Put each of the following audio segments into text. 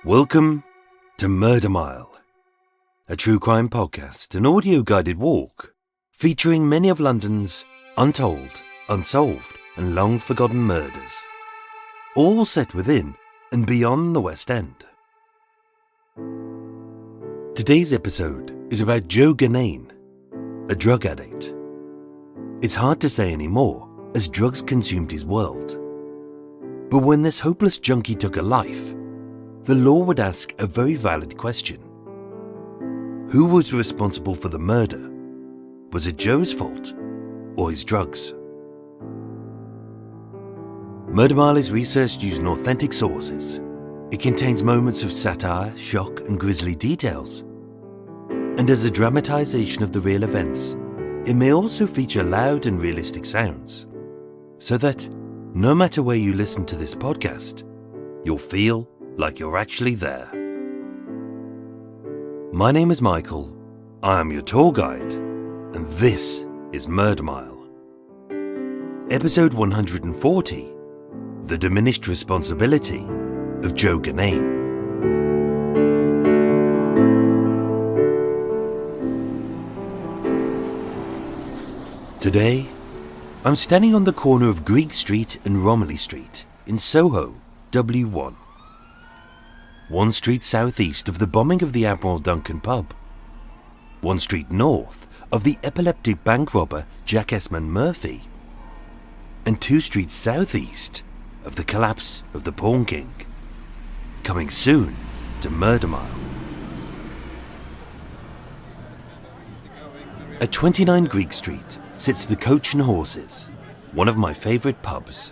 Welcome to Murder Mile, a true crime podcast, an audio-guided walk featuring many of London's untold, unsolved and long-forgotten murders, all set within and beyond the West End. Today's episode is about Joe Gynane, a drug addict. It's hard to say anymore, as drugs consumed his world. But when this hopeless junkie took a life, the law would ask a very valid question. Who was responsible for the murder? Was it Joe's fault or his drugs? Murder Mile is researched using authentic sources. It contains moments of satire, shock and grisly details. And as a dramatization of the real events, it may also feature loud and realistic sounds, so that no matter where you listen to this podcast, you'll feel like you're actually there. My name is Michael, I am your tour guide, and this is Murder Mile. Episode 140, The Diminished Responsibility of Joe Gynane. Today, I'm standing on the corner of Greek Street and Romilly Street in Soho, W1. One street southeast of the bombing of the Admiral Duncan pub. One street north of the epileptic bank robber Jack Esmond Murphy. And 2 streets southeast of the collapse of the Pawn King. Coming soon to Murder Mile. At 29 Greek Street sits the Coach and Horses, one of my favourite pubs.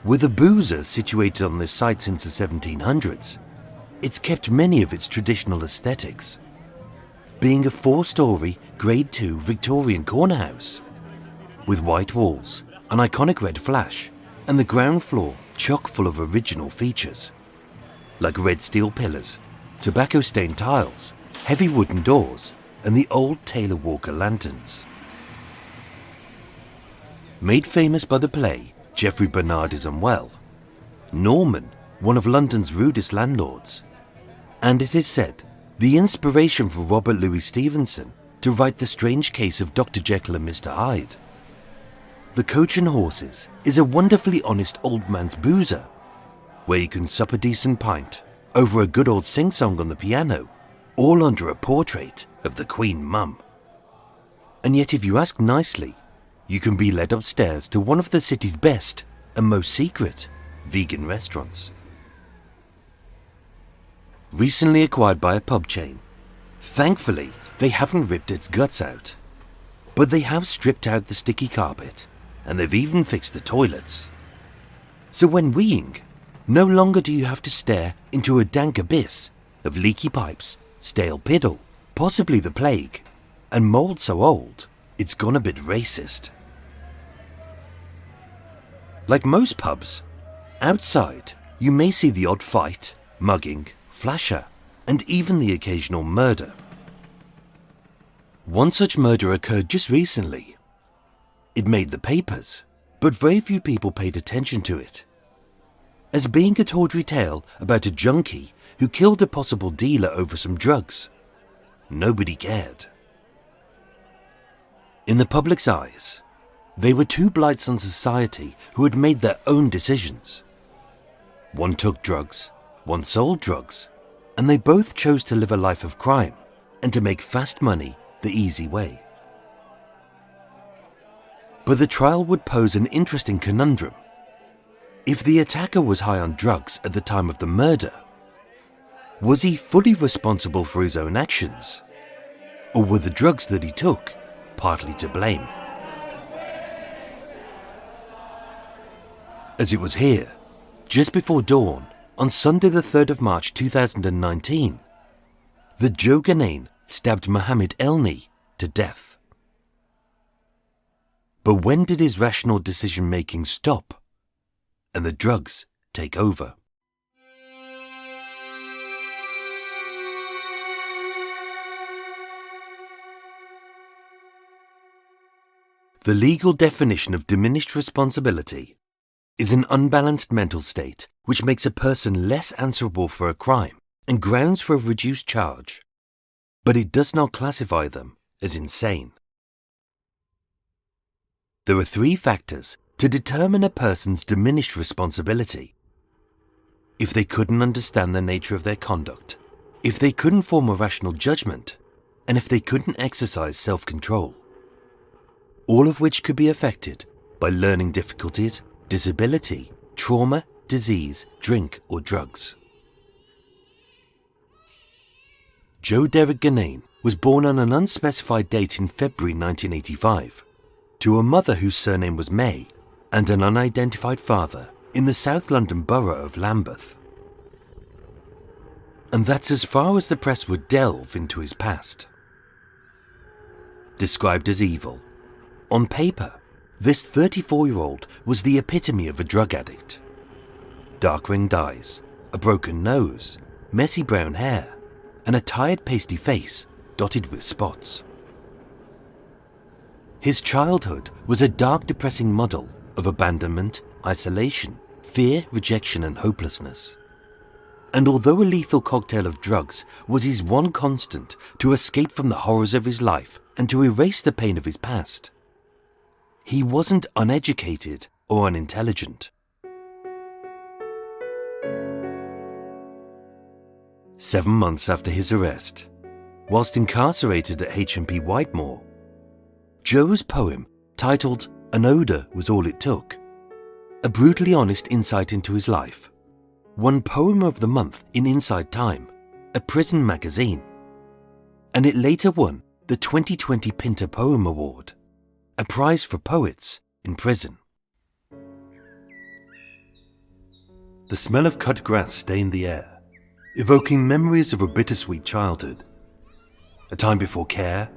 With a boozer situated on this site since the 1700s, it's kept many of its traditional aesthetics, being a 4-storey, Grade 2 Victorian corner house, with white walls, an iconic red flash, and the ground floor chock full of original features, like red steel pillars, tobacco-stained tiles, heavy wooden doors, and the old Taylor Walker lanterns. Made famous by the play Geoffrey Bernard is Unwell, Norman, one of London's rudest landlords, and it is said the inspiration for Robert Louis Stevenson to write The Strange Case of Dr. Jekyll and Mr. Hyde. The Coach and Horses is a wonderfully honest old man's boozer, where you can sup a decent pint over a good old sing-song on the piano, all under a portrait of the Queen Mum. And yet if you ask nicely, you can be led upstairs to one of the city's best and most secret vegan restaurants. Recently acquired by a pub chain, thankfully they haven't ripped its guts out, but they have stripped out the sticky carpet and they've even fixed the toilets. So when weeing, no longer do you have to stare into a dank abyss of leaky pipes, stale piddle, possibly the plague, and mould so old it's gone a bit racist. Like most pubs, outside you may see the odd fight, mugging, flasher, and even the occasional murder. One such murder occurred just recently. It made the papers, but very few people paid attention to it, as being a tawdry tale about a junkie who killed a possible dealer over some drugs. Nobody cared. In the public's eyes, they were 2 blights on society who had made their own decisions. One took drugs, one sold drugs, and they both chose to live a life of crime and to make fast money the easy way. But the trial would pose an interesting conundrum. If the attacker was high on drugs at the time of the murder, was he fully responsible for his own actions? Or were the drugs that he took partly to blame? As it was here, just before dawn, on Sunday the 3rd of March 2019, that Joe Gynane stabbed Mohammed Elney to death. But when did his rational decision-making stop and the drugs take over? The legal definition of diminished responsibility is an unbalanced mental state which makes a person less answerable for a crime and grounds for a reduced charge, but it does not classify them as insane. There are 3 factors to determine a person's diminished responsibility. If they couldn't understand the nature of their conduct, if they couldn't form a rational judgment, and if they couldn't exercise self-control, all of which could be affected by learning difficulties, disability, trauma, disease, drink, or drugs. Joe Gynane was born on an unspecified date in February 1985 to a mother whose surname was May and an unidentified father in the South London borough of Lambeth. And that's as far as the press would delve into his past. Described as evil, on paper, this 34-year-old was the epitome of a drug addict. Dark-ringed eyes, a broken nose, messy brown hair, and a tired pasty face dotted with spots. His childhood was a dark, depressing muddle of abandonment, isolation, fear, rejection, and hopelessness. And although a lethal cocktail of drugs was his one constant to escape from the horrors of his life and to erase the pain of his past, he wasn't uneducated or unintelligent. 7 months after his arrest, whilst incarcerated at H&P Whitemoor, Joe's poem, titled "An Odour Was All It Took," a brutally honest insight into his life, won Poem of the Month in Inside Time, a prison magazine, and it later won the 2020 Pinter Poem Award, a prize for poets in prison. The smell of cut grass stained the air, evoking memories of a bittersweet childhood. A time before care,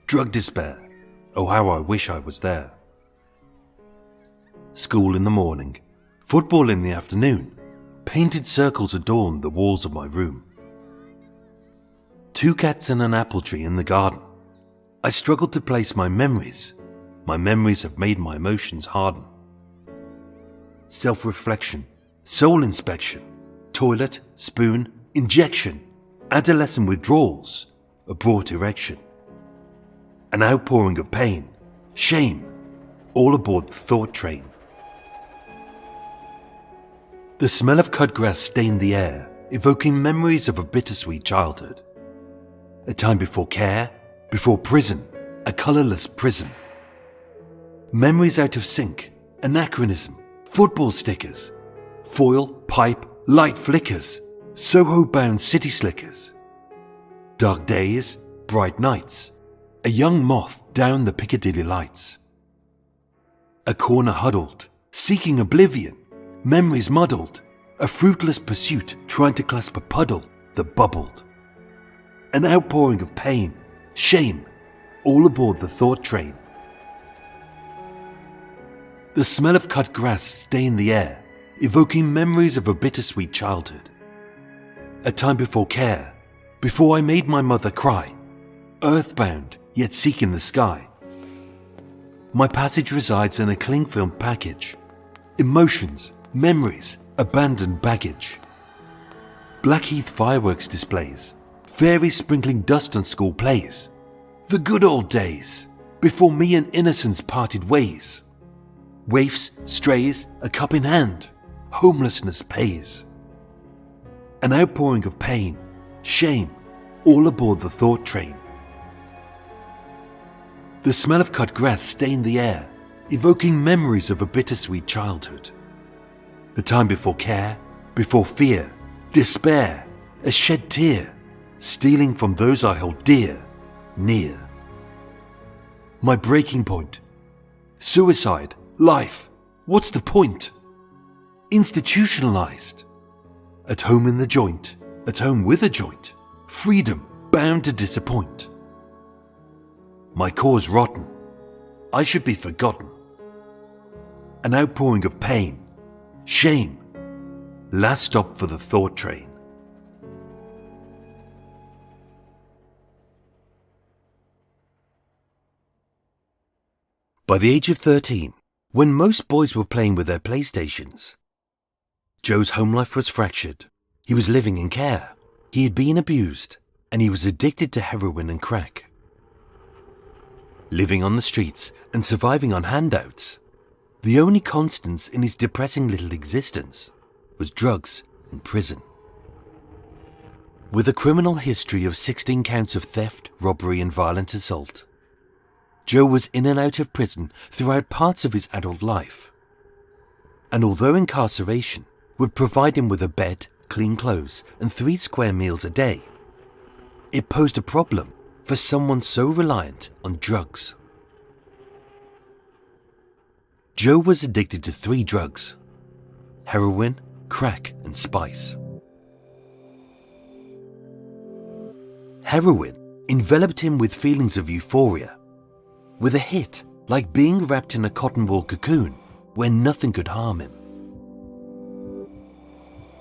drug despair. Oh, how I wish I was there. School in the morning, football in the afternoon. Painted circles adorned the walls of my room. 2 cats and an apple tree in the garden. I struggled to place my memories. My memories have made my emotions harden. Self-reflection, soul inspection, toilet, spoon, injection, adolescent withdrawals, a brought erection. An outpouring of pain, shame, all aboard the thought train. The smell of cut grass stained the air, evoking memories of a bittersweet childhood. A time before care, before prison, a colourless prism. Memories out of sync, anachronism, football stickers, foil, pipe, light flickers, Soho-bound city slickers. Dark days, bright nights, a young moth down the Piccadilly lights. A corner huddled, seeking oblivion, memories muddled, a fruitless pursuit trying to clasp a puddle that bubbled. An outpouring of pain, shame, all aboard the thought train. The smell of cut grass stained the air, evoking memories of a bittersweet childhood. A time before care, before I made my mother cry, earthbound yet seeking the sky. My passage resides in a cling film package. Emotions, memories, abandoned baggage. Blackheath fireworks displays, fairies sprinkling dust on school plays. The good old days, before me and innocence parted ways. Waifs, strays, a cup in hand, homelessness pays. An outpouring of pain, shame, all aboard the thought train. The smell of cut grass stained the air, evoking memories of a bittersweet childhood. The time before care, before fear, despair, a shed tear, stealing from those I hold dear, near. My breaking point. Suicide, life, what's the point? Institutionalized. At home in the joint, at home with a joint, freedom bound to disappoint. My cause rotten, I should be forgotten. An outpouring of pain, shame, last stop for the thought train. By the age of 13, When most boys were playing with their PlayStations, Joe's home life was fractured. He was living in care. He had been abused, and he was addicted to heroin and crack. Living on the streets and surviving on handouts, the only constants in his depressing little existence was drugs and prison. With a criminal history of 16 counts of theft, robbery and violent assault, Joe was in and out of prison throughout parts of his adult life. And although incarceration would provide him with a bed, clean clothes and 3 square meals a day, it posed a problem for someone so reliant on drugs. Joe was addicted to 3 drugs: heroin, crack and spice. Heroin enveloped him with feelings of euphoria, with a hit like being wrapped in a cotton wool cocoon where nothing could harm him.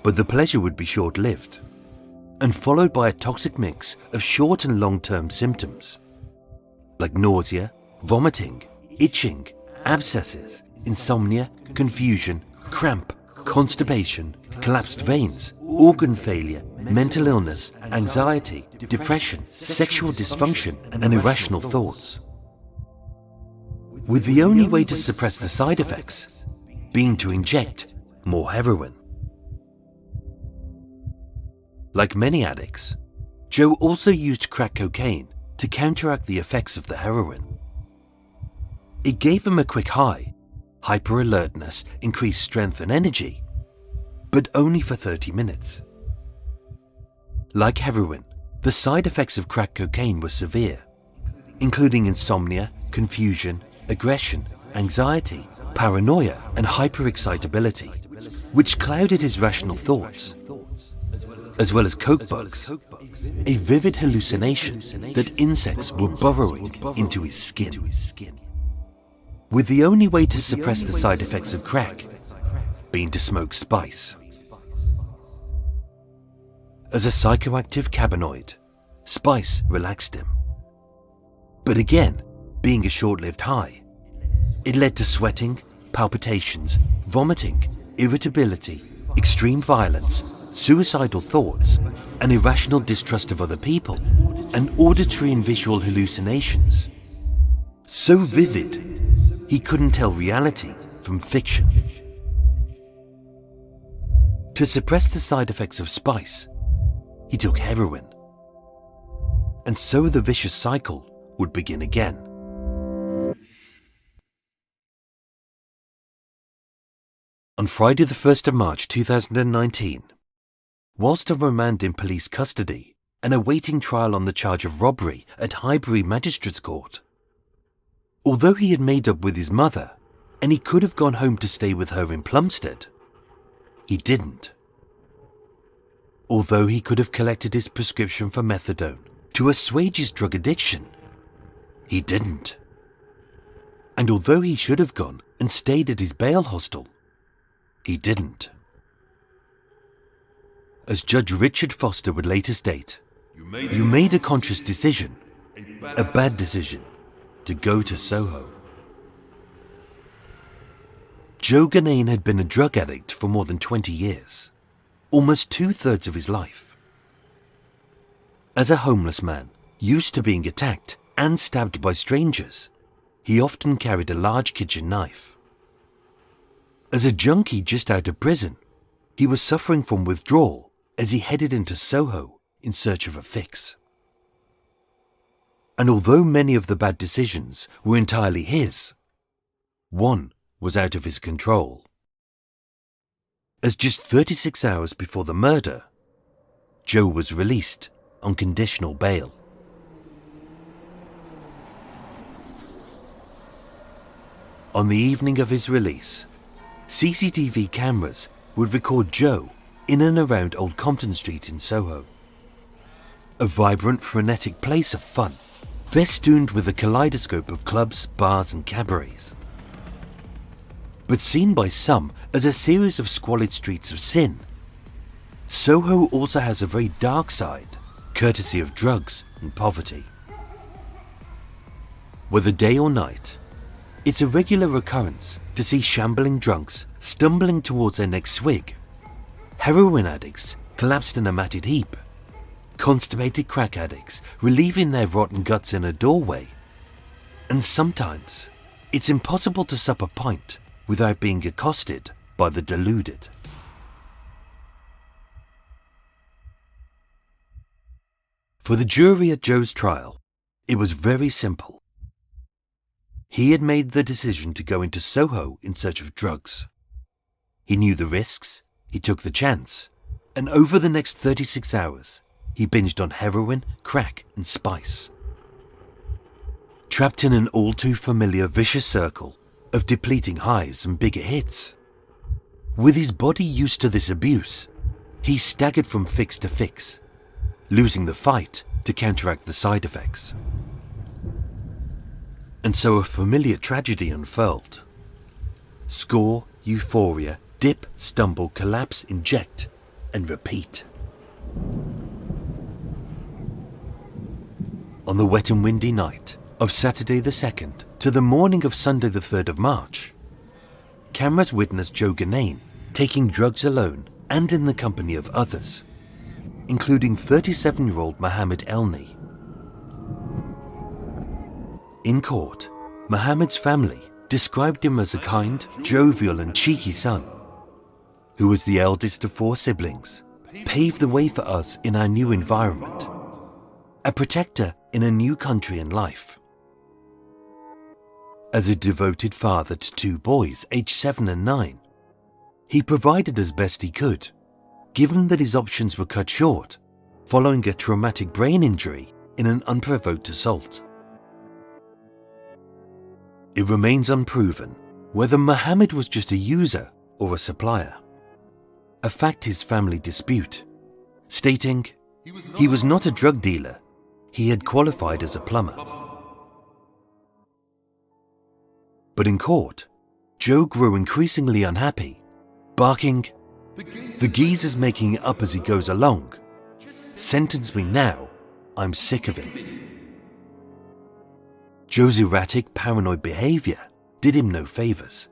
But the pleasure would be short-lived and followed by a toxic mix of short and long-term symptoms like nausea, vomiting, itching, abscesses, insomnia, confusion, cramp, constipation, collapsed veins, organ failure, mental illness, anxiety, depression, sexual dysfunction, and irrational thoughts. With the only way to suppress the side effects being to inject more heroin. Like many addicts, Joe also used crack cocaine to counteract the effects of the heroin. It gave him a quick high, hyper-alertness, increased strength and energy, but only for 30 minutes. Like heroin, the side effects of crack cocaine were severe, including insomnia, confusion, aggression, anxiety, paranoia, and hyperexcitability, which clouded his rational thoughts, as well as coke bugs, a vivid hallucination that insects were burrowing into his skin. With the only way to suppress the side effects of crack being to smoke spice. As a psychoactive cannabinoid, spice relaxed him. But again, being a short-lived high, it led to sweating, palpitations, vomiting, irritability, extreme violence, suicidal thoughts, an irrational distrust of other people, and auditory and visual hallucinations. So vivid, he couldn't tell reality from fiction. To suppress the side effects of spice, he took heroin. And so the vicious cycle would begin again. On Friday the 1st of March 2019, whilst on remand in police custody and awaiting trial on the charge of robbery at Highbury Magistrates Court, although he had made up with his mother and he could have gone home to stay with her in Plumstead, he didn't. Although he could have collected his prescription for methadone to assuage his drug addiction, he didn't. And although he should have gone and stayed at his bail hostel, he didn't. As Judge Richard Foster would later state, you made a conscious decision, a bad decision, to go to Soho. Joe Gynane had been a drug addict for more than 20 years, almost 2/3 of his life. As a homeless man, used to being attacked and stabbed by strangers, he often carried a large kitchen knife. As a junkie just out of prison, he was suffering from withdrawal as he headed into Soho in search of a fix. And although many of the bad decisions were entirely his, one was out of his control. As just 36 hours before the murder, Joe was released on conditional bail. On the evening of his release, CCTV cameras would record Joe in and around Old Compton Street in Soho. A vibrant, frenetic place of fun, festooned with a kaleidoscope of clubs, bars and cabarets. But seen by some as a series of squalid streets of sin, Soho also has a very dark side, courtesy of drugs and poverty. Whether day or night, It's a regular occurrence to see shambling drunks stumbling towards their next swig, heroin addicts collapsed in a matted heap, constipated crack addicts relieving their rotten guts in a doorway, and sometimes it's impossible to sup a pint without being accosted by the deluded. For the jury at Joe's trial, it was very simple. He had made the decision to go into Soho in search of drugs. He knew the risks, he took the chance, and over the next 36 hours, he binged on heroin, crack, and spice. Trapped in an all too familiar vicious circle of depleting highs and bigger hits. With his body used to this abuse, he staggered from fix to fix, losing the fight to counteract the side effects. And so a familiar tragedy unfurled. Score, euphoria, dip, stumble, collapse, inject, and repeat. On the wet and windy night of Saturday the 2nd to the morning of Sunday the 3rd of March, cameras witnessed Joe Gynane taking drugs alone and in the company of others, including 37-year-old Mohammed Elney. In court, Mohammed's family described him as a kind, jovial and cheeky son, who was the eldest of 4 siblings, paved the way for us in our new environment, a protector in a new country and life. As a devoted father to 2 boys aged 7 and 9, he provided as best he could, given that his options were cut short following a traumatic brain injury in an unprovoked assault. It remains unproven whether Mohammed was just a user or a supplier, a fact his family dispute, stating he was not a drug dealer, he had qualified as a plumber. But in court, Joe grew increasingly unhappy, barking, "The geezer's making it up as he goes along. Sentence me now, I'm sick of him." Joe's erratic, paranoid behaviour did him no favours.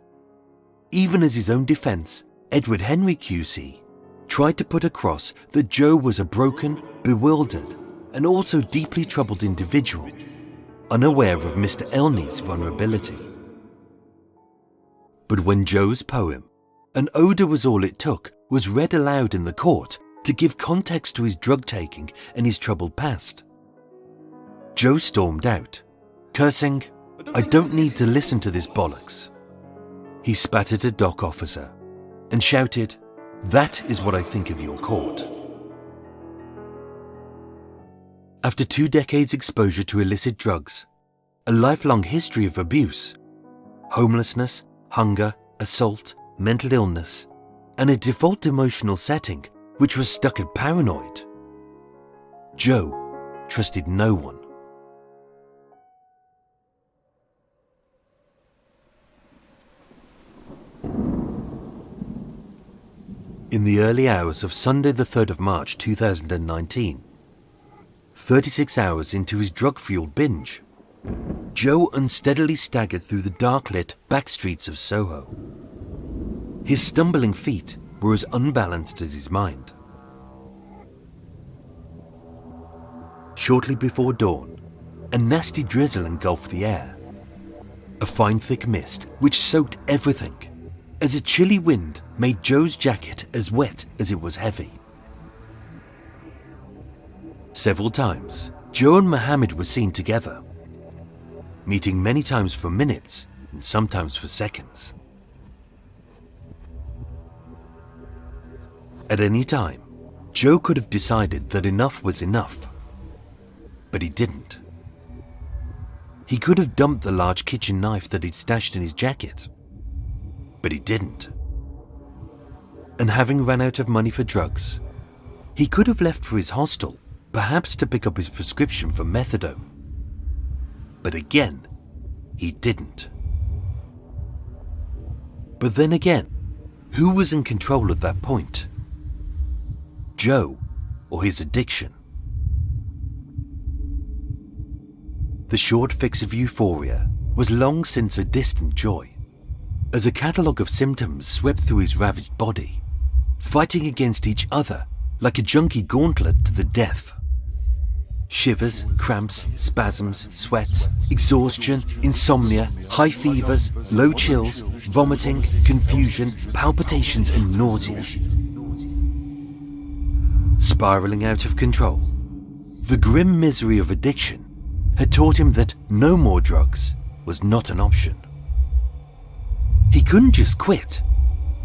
Even as his own defence, Edward Henry QC, tried to put across that Joe was a broken, bewildered, and also deeply troubled individual, unaware of Mr. Elney's vulnerability. But when Joe's poem, "An Odour Was All It Took," was read aloud in the court to give context to his drug-taking and his troubled past, Joe stormed out, cursing, "I don't need to listen to this bollocks." He spat at a dock officer and shouted, "That is what I think of your court." After 2 decades exposure to illicit drugs, a lifelong history of abuse, homelessness, hunger, assault, mental illness, and a default emotional setting which was stuck at paranoid, Joe trusted no one. In the early hours of Sunday the 3rd of March 2019, 36 hours into his drug-fueled binge, Joe unsteadily staggered through the dark-lit back streets of Soho. His stumbling feet were as unbalanced as his mind. Shortly before dawn, a nasty drizzle engulfed the air, a fine thick mist which soaked everything, as a chilly wind made Joe's jacket as wet as it was heavy. Several times, Joe and Mohammed were seen together, meeting many times for minutes and sometimes for seconds. At any time, Joe could have decided that enough was enough, but he didn't. He could have dumped the large kitchen knife that he'd stashed in his jacket, but he didn't. And having run out of money for drugs, he could have left for his hostel, perhaps to pick up his prescription for methadone. But again, he didn't. But then again, who was in control at that point? Joe or his addiction? The short fix of euphoria was long since a distant joy, as a catalogue of symptoms swept through his ravaged body, fighting against each other like a junkie gauntlet to the death. Shivers, cramps, spasms, sweats, exhaustion, insomnia, high fevers, low chills, vomiting, confusion, palpitations and nausea. Spiraling out of control, the grim misery of addiction had taught him that no more drugs was not an option. He couldn't just quit,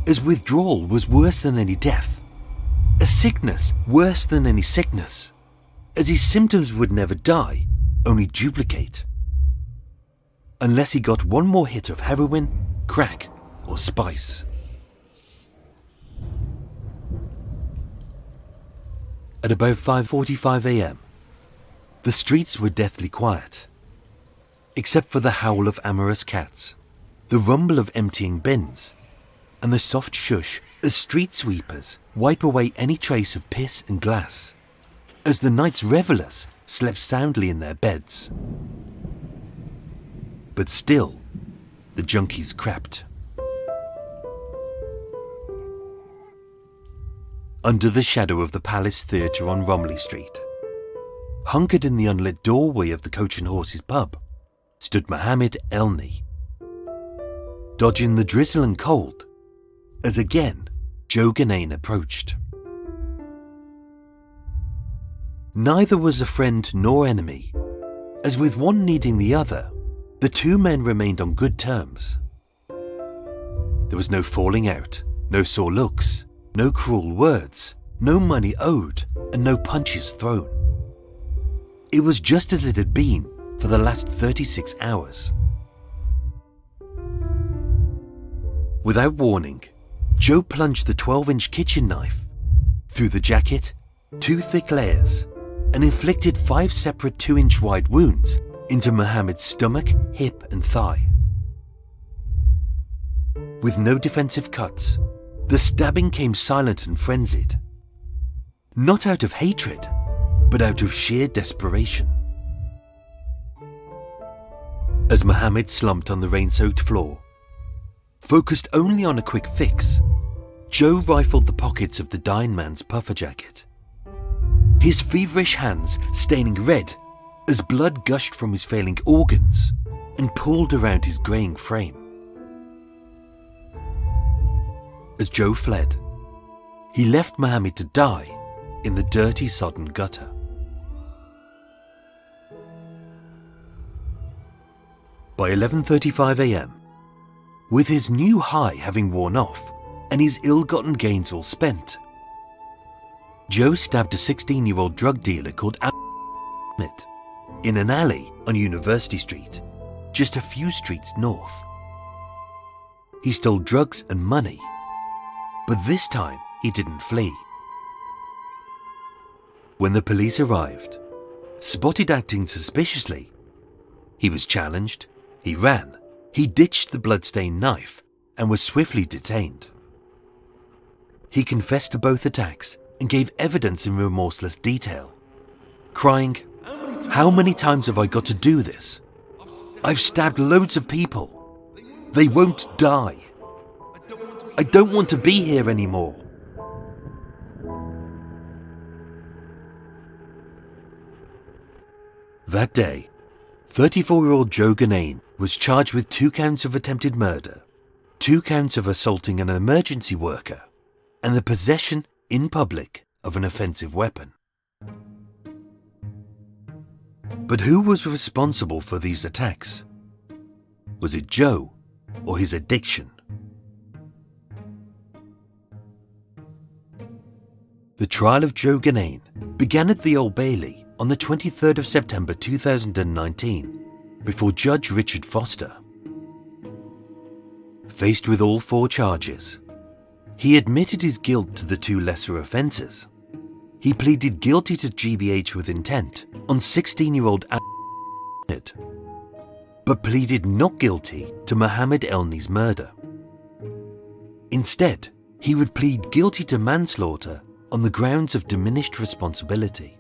as withdrawal was worse than any death, a sickness worse than any sickness, as his symptoms would never die, only duplicate. Unless he got one more hit of heroin, crack, or spice. At about 5:45 a.m, the streets were deathly quiet, except for the howl of amorous cats, the rumble of emptying bins, and the soft shush as street sweepers wipe away any trace of piss and glass, as the night's revellers slept soundly in their beds. But still, the junkies crept. Under the shadow of the Palace Theatre on Romilly Street, hunkered in the unlit doorway of the Coach and Horses pub, stood Mohammed Elney, dodging the drizzle and cold, as again Joe Gynane approached. Neither was a friend nor enemy, as with one needing the other, the two men remained on good terms. There was no falling out, no sore looks, no cruel words, no money owed, and no punches thrown. It was just as it had been for the last 36 hours. Without warning, Joe plunged the 12-inch kitchen knife through the jacket, 2 thick layers, and inflicted 5 separate 2-inch wide wounds into Mohammed's stomach, hip, and thigh. With no defensive cuts, the stabbing came silent and frenzied. Not out of hatred, but out of sheer desperation. As Mohammed slumped on the rain-soaked floor, focused only on a quick fix, Joe rifled the pockets of the dying man's puffer jacket, his feverish hands staining red as blood gushed from his failing organs and pooled around his greying frame. As Joe fled, he left Mohammed to die in the dirty, sodden gutter. By 11:35 a.m, with his new high having worn off and his ill-gotten gains all spent, Joe stabbed a 16-year-old drug dealer called Ahmed in an alley on University Street, just a few streets north. He stole drugs and money, but this time he didn't flee. When the police arrived, spotted acting suspiciously, he was challenged, he ran, he ditched the bloodstained knife and was swiftly detained. He confessed to both attacks and gave evidence in remorseless detail, crying, "How many times have I got to do this? I've stabbed loads of people. They won't die. I don't want to be here anymore." That day, 34-year-old Joe Gynane was charged with 2 counts of attempted murder, 2 counts of assaulting an emergency worker, and the possession in public of an offensive weapon. But who was responsible for these attacks? Was it Joe or his addiction? The trial of Joe Gynane began at the Old Bailey on the 23rd of September 2019 before Judge Richard Foster. Faced with all 4 charges, he admitted his guilt to the 2 lesser offences. He pleaded guilty to GBH with intent on 16-year-old Ahmed, but pleaded not guilty to Mohammed Elney's murder. Instead, he would plead guilty to manslaughter on the grounds of diminished responsibility.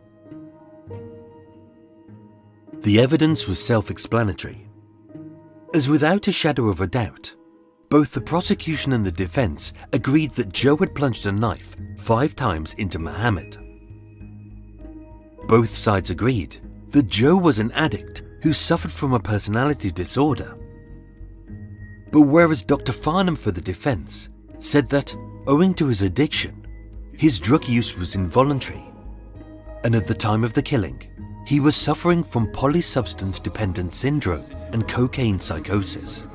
The evidence was self-explanatory. as without a shadow of a doubt, both the prosecution and the defense agreed that Joe had plunged a knife 5 times into Mohammed. Both sides agreed that Joe was an addict who suffered from a personality disorder. But whereas Dr. Farnham for the defense said that, owing to his addiction, his drug use was involuntary, and at the time of the killing, he was suffering from polysubstance dependent syndrome and cocaine psychosis.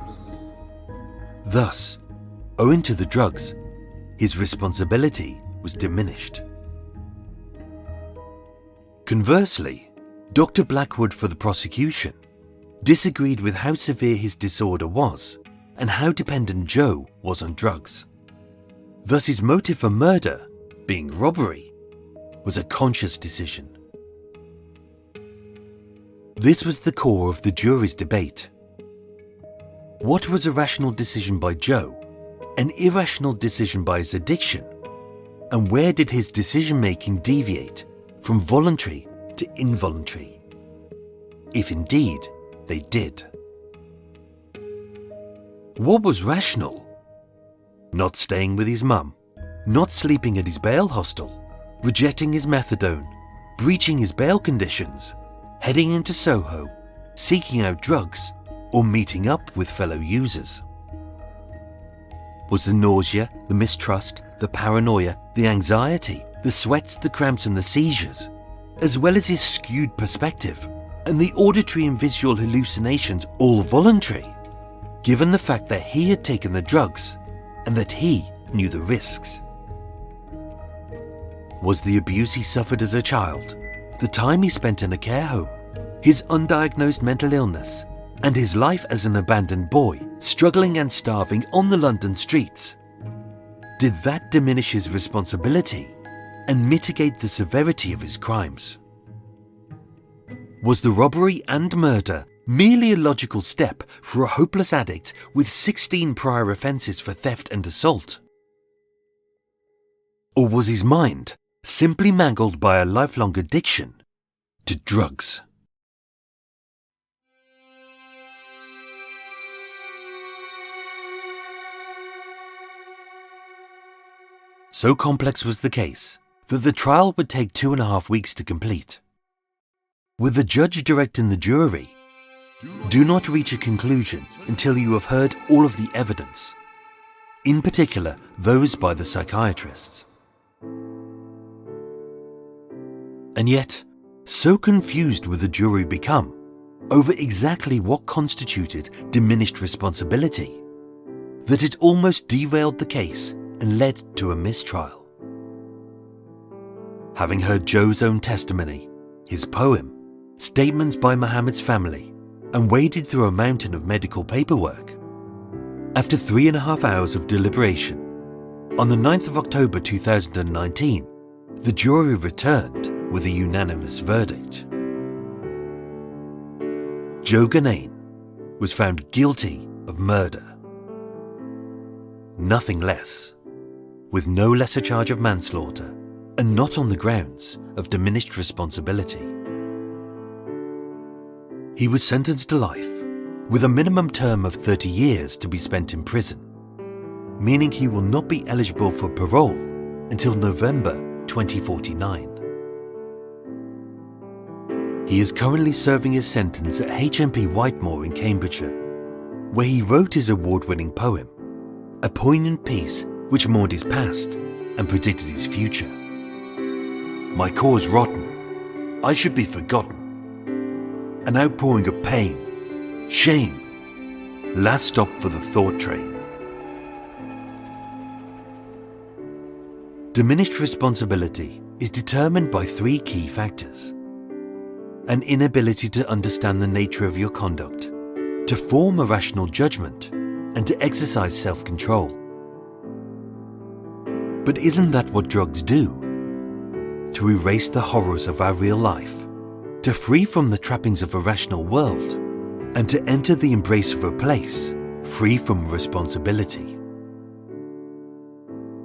Thus, owing to the drugs, his responsibility was diminished. Conversely, Dr. Blackwood for the prosecution disagreed with how severe his disorder was and how dependent Joe was on drugs. Thus his motive for murder, being robbery, was a conscious decision. This was the core of the jury's debate. What was a rational decision by Joe, an irrational decision by his addiction, and where did his decision-making deviate from voluntary to involuntary, if indeed they did? What was rational? Not staying with his mum, not sleeping at his bail hostel, rejecting his methadone, breaching his bail conditions, heading into Soho, seeking out drugs, or meeting up with fellow users? Was the nausea, the mistrust, the paranoia, the anxiety, the sweats, the cramps and the seizures, as well as his skewed perspective and the auditory and visual hallucinations all voluntary, given the fact that he had taken the drugs and that he knew the risks? Was the abuse he suffered as a child, the time he spent in a care home, his undiagnosed mental illness, and his life as an abandoned boy, struggling and starving on the London streets, did that diminish his responsibility and mitigate the severity of his crimes? Was the robbery and murder merely a logical step for a hopeless addict with 16 prior offences for theft and assault? Or was his mind simply mangled by a lifelong addiction to drugs? So complex was the case that the trial would take 2.5 weeks to complete, with the judge directing the jury, "Do not reach a conclusion until you have heard all of the evidence, in particular those by the psychiatrists." And yet, so confused would the jury become over exactly what constituted diminished responsibility that it almost derailed the case and led to a mistrial. Having heard Joe's own testimony, his poem, statements by Mohammed's family, and waded through a mountain of medical paperwork, after 3.5 hours of deliberation, on the 9th of October 2019, the jury returned with a unanimous verdict. Joe Gynane was found guilty of murder. Nothing less, with no lesser charge of manslaughter, and not on the grounds of diminished responsibility. He was sentenced to life, with a minimum term of 30 years to be spent in prison, meaning he will not be eligible for parole until November 2049. He is currently serving his sentence at HMP Whitemoor in Cambridgeshire, where he wrote his award-winning poem, a poignant piece which mourned his past and predicted his future. "My cause rotten, I should be forgotten. An outpouring of pain, shame, last stop for the thought train." Diminished responsibility is determined by 3 key factors: an inability to understand the nature of your conduct, to form a rational judgment, and to exercise self-control. But isn't that what drugs do? To erase the horrors of our real life, to free from the trappings of a rational world, and to enter the embrace of a place free from responsibility.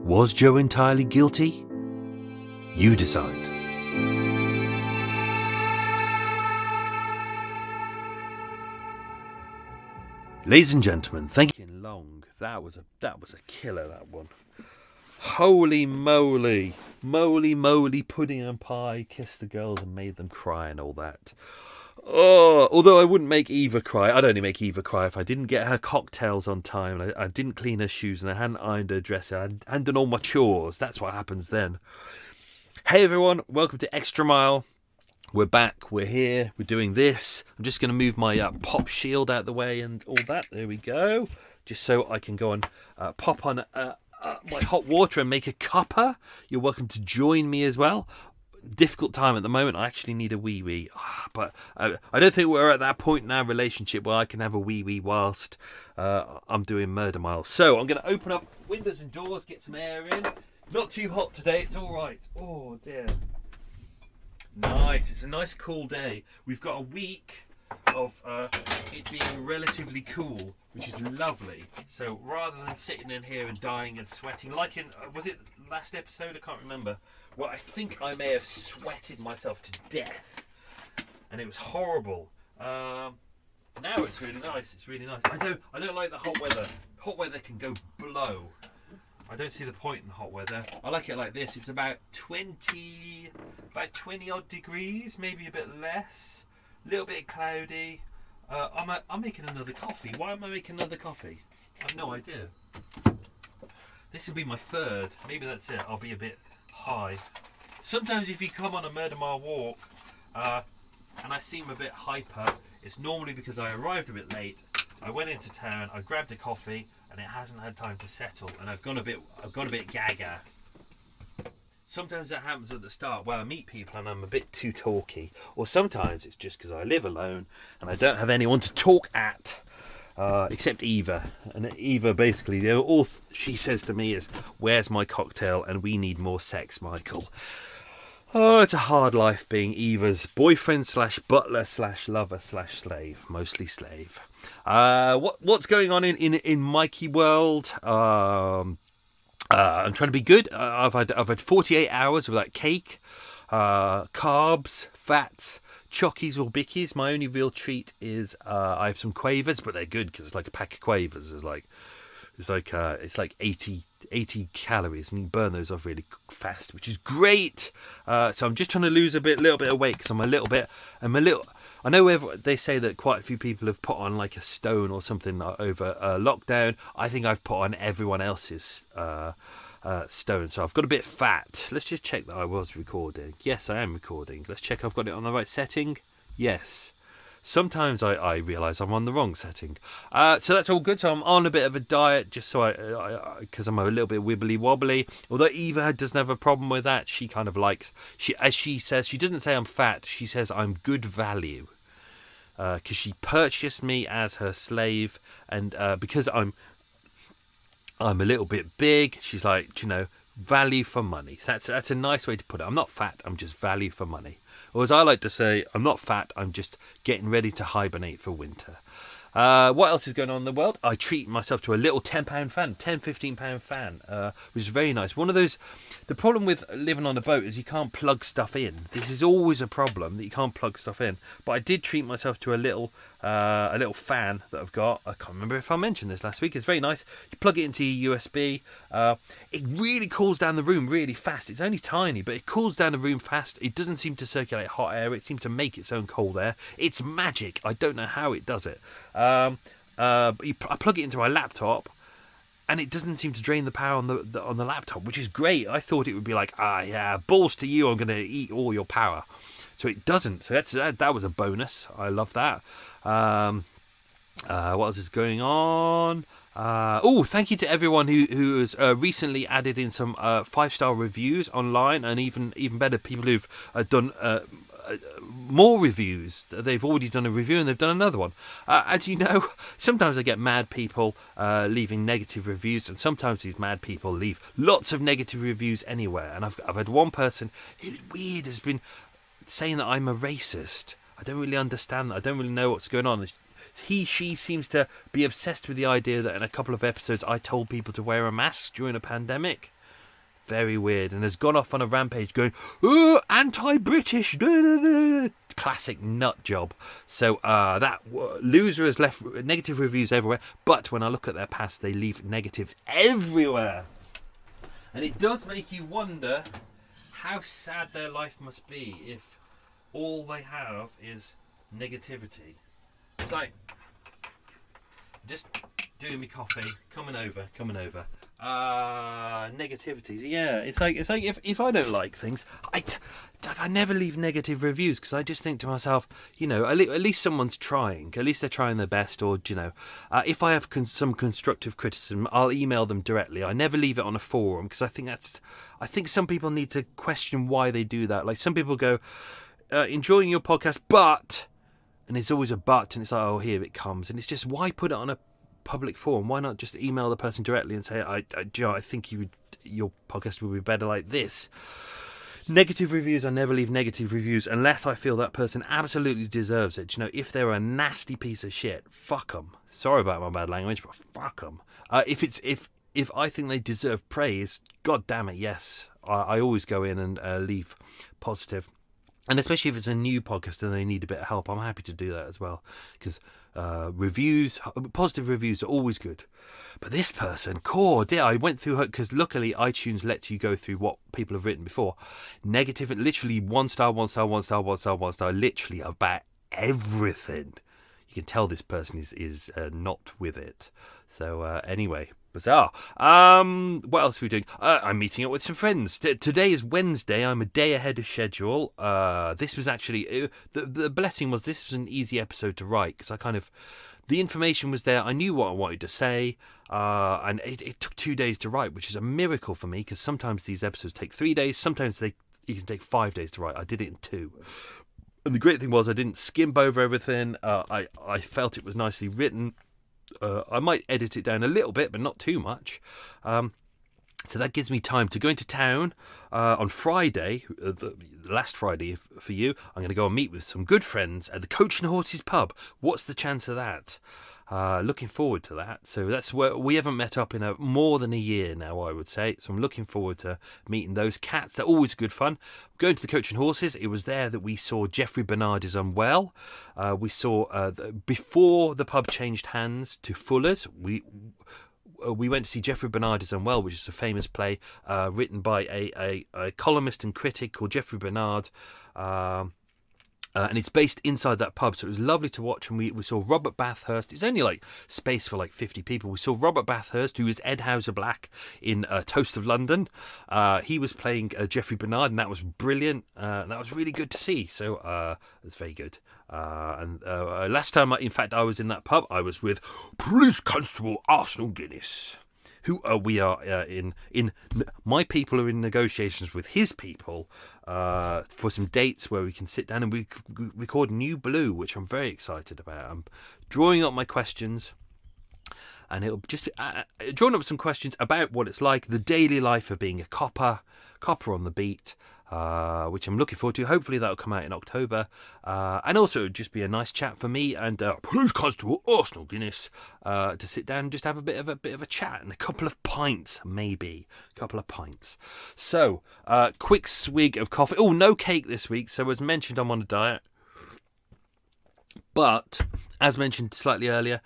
Was Joe entirely guilty? You decide. Ladies and gentlemen, thank you. Long. That was a killer, that one. Holy moly. Moly, pudding and pie, kissed the girls and made them cry and all that. Oh, although I wouldn't make Eva cry. I'd only make Eva cry if I didn't get her cocktails on time. I didn't clean her shoes and I hadn't ironed her dresser. I hadn't done all my chores. That's what happens then. Hey everyone, welcome to Extra Mile. We're back, we're here, we're doing this. I'm just going to move my pop shield out the way and all that. There we go. Just so I can go and pop on my hot water and make a cuppa. You're welcome to join me as well. Difficult time at the moment. I actually need a wee-wee. But I don't think we're at that point in our relationship where I can have a wee-wee whilst I'm doing Murder Miles. So I'm going to open up windows and doors, get some air in. Not too hot today, it's all right. Oh, dear. Nice, it's a nice cool day. We've got a week of it being relatively cool, which is lovely. So rather than sitting in here and dying and sweating, like in, was it last episode? I can't remember. Well, I think I may have sweated myself to death, and it was horrible. Now it's really nice. It's really nice. I don't like the hot weather. Hot weather can go blow. I don't see the point in hot weather. I like it like this. It's about 20 odd degrees, maybe a bit less. A little bit cloudy. I'm making another coffee. Why am I making another coffee? I have no idea. This will be my third. Maybe that's it. I'll be a bit high. Sometimes if you come on a Murder Mile walk and I seem a bit hyper, it's normally because I arrived a bit late. I went into town, I grabbed a coffee, and it hasn't had time to settle, and I've gone a bit gaga. Sometimes that happens at the start where I meet people and I'm a bit too talky, or sometimes it's just because I live alone and I don't have anyone to talk at, except Eva. And Eva, basically, all she says to me is, "Where's my cocktail?" and "We need more sex, Michael." Oh, it's a hard life being Eva's boyfriend / butler / lover / slave, mostly slave. What's going on in Mikey world? I'm trying to be good. I've had 48 hours without cake, carbs, fats, chockies or bickies. My only real treat is I have some quavers, but they're good because it's like a pack of quavers. It's like 80 calories, and you burn those off really fast, which is great. So I'm just trying to lose a little bit of weight because I'm a little. I know they say that quite a few people have put on like a stone or something over lockdown. I think I've put on everyone else's stone, so I've got a bit fat. Let's just check that I was recording. Yes, I am recording. Let's check I've got it on the right setting. Yes. Sometimes I realise I'm on the wrong setting. So that's all good. So I'm on a bit of a diet just so because I'm a little bit wibbly wobbly. Although Eva doesn't have a problem with that. She kind of likes, as she says, she doesn't say I'm fat. She says I'm good value. Because she purchased me as her slave. And because I'm a little bit big, she's like, value for money. That's a nice way to put it. I'm not fat. I'm just value for money. Or as I like to say, I'm not fat, I'm just getting ready to hibernate for winter. What else is going on in the world? I treat myself to a little £10 fan, £10, £15 fan, which is very nice. One of those, the problem with living on a boat is you can't plug stuff in. This is always a problem, that you can't plug stuff in. But I did treat myself to a little fan that I've got. I can't remember if I mentioned this last week. It's very nice. You plug it into your USB. It really cools down the room really fast. It's only tiny, but it cools down the room fast. It doesn't seem to circulate hot air. It seems to make its own cold air. It's magic. I don't know how it does it. I plug it into my laptop, and it doesn't seem to drain the power on the laptop, which is great. I thought it would be like, balls to you, I'm going to eat all your power. So it doesn't. So that was a bonus. I love that. What else is going on? Thank you to everyone who has recently added in some 5-star reviews online, and even better, people who've done more reviews. They've already done a review and they've done another one. As you know, sometimes I get mad people leaving negative reviews, and sometimes these mad people leave lots of negative reviews anywhere. And I've had one person who's weird has been saying that I'm a racist. I don't really understand that. I don't really know what's going on. She seems to be obsessed with the idea that in a couple of episodes I told people to wear a mask during a pandemic. Very weird. And has gone off on a rampage going, anti-British, classic nut job. So loser has left negative reviews everywhere, but when I look at their past, they leave negative everywhere. And it does make you wonder how sad their life must be if all they have is negativity. It's like, just doing me coffee, coming over. Negativities. Yeah, it's like if I don't like things, I never leave negative reviews because I just think to myself, at least someone's trying. At least they're trying their best. Or if I have some constructive criticism, I'll email them directly. I never leave it on a forum because I think some people need to question why they do that. Like some people go, enjoying your podcast, but, and it's always a but, and it's like, oh, here it comes, and it's just, why put it on a public forum? Why not just email the person directly and say, I think your podcast would be better like this. Negative reviews, I never leave negative reviews unless I feel that person absolutely deserves it. If they're a nasty piece of shit, fuck them. Sorry about my bad language, but fuck them. If I think they deserve praise, god damn it, yes, I always go in and leave positive. And especially if it's a new podcast and they need a bit of help, I'm happy to do that as well. Because positive reviews are always good. But this person, I went through her, because luckily iTunes lets you go through what people have written before. Negative, literally 1 star, literally about everything. You can tell this person is not with it. So anyway, bizarre. What else are we doing? I'm meeting up with some friends. Today is Wednesday. I'm a day ahead of schedule. This was actually the blessing was this was an easy episode to write because the information was there. I knew what I wanted to say, and it took 2 days to write, which is a miracle for me because sometimes these episodes take 3 days. Sometimes you can take 5 days to write. I did it in 2. And the great thing was I didn't skimp over everything. I felt it was nicely written. I might edit it down a little bit, but not too much. So that gives me time to go into town on Friday, the last Friday for you. I'm going to go and meet with some good friends at the Coach and Horses pub. What's the chance of that? Looking forward to that. So that's where we haven't met up in more than a year now, I would say. So I'm looking forward to meeting those cats. They're always good fun. Going to the Coach and Horses, it was there that we saw Jeffrey Bernard is Unwell. We saw before the pub changed hands to Fuller's. We went to see Jeffrey Bernard is Unwell, which is a famous play written by a columnist and critic called Jeffrey Bernard. And it's based inside that pub, so it was lovely to watch. And we saw Robert Bathurst. It's only space for 50 people. We saw Robert Bathurst, who is Ed Hauser Black in Toast of London. He was playing Jeffrey Bernard, and that was brilliant. That was really good to see. So it was very good. And last time, in fact, I was in that pub, I was with Police Constable Arsenal Guinness, who we are in. My people are in negotiations with his people for some dates where we can sit down and we record New Blue, which I'm very excited about. I'm drawing up my questions, and it'll just drawing up some questions about what it's like, the daily life of being a copper on the beat. Which I'm looking forward to. Hopefully that'll come out in October. And also it'll just be a nice chat for me and Police Constable Arsenal Guinness to sit down and just have a bit of a chat and a couple of pints, maybe. A couple of pints. So, quick swig of coffee. Oh, no cake this week. So as mentioned, I'm on a diet. But, as mentioned slightly earlier,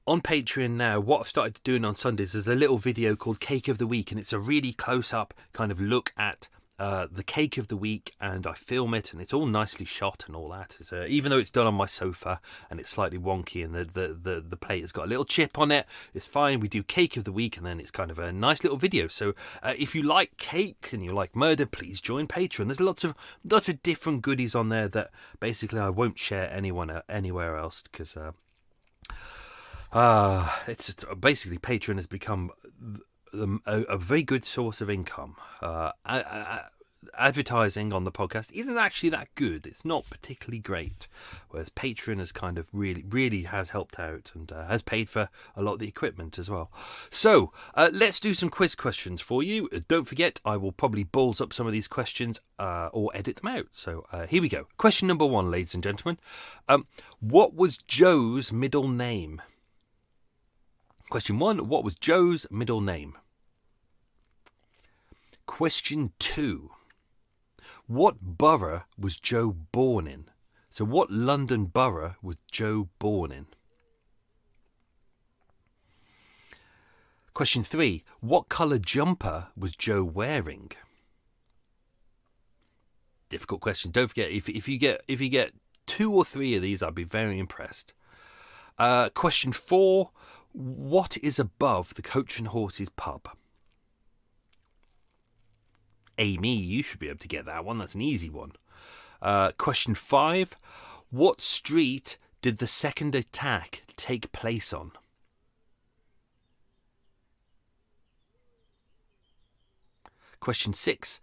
on Patreon now, what I've started doing on Sundays is a little video called Cake of the Week, and it's a really close-up kind of look at the cake of the week, and I film it, and it's all nicely shot and all that. Even though it's done on my sofa, and it's slightly wonky, and the plate has got a little chip on it, it's fine. We do Cake of the Week, and then it's kind of a nice little video. So if you like cake and you like murder, please join Patreon. There's lots of different goodies on there that basically I won't share anywhere else, because... it's basically Patreon has become a very good source of income. Advertising on the podcast isn't actually that good. It's not particularly great, whereas Patreon has kind of really has helped out and has paid for a lot of the equipment as well. So let's do some quiz questions for you. Don't forget, I will probably balls up some of these questions or edit them out. So here we go. Question number 1, ladies and gentlemen. What was Joe's middle name? Question 1, what was Joe's middle name? Question 2, What borough was Joe born in? So what London borough was Joe born in? Question 3. What colour jumper was Joe wearing? Difficult question. Don't forget, if you get 2 or 3 of these, I'd be very impressed. Question 4. What is above the Coach and Horses pub? Amy, you should be able to get that one. That's an easy one. Question 5. What street did the second attack take place on? Question 6.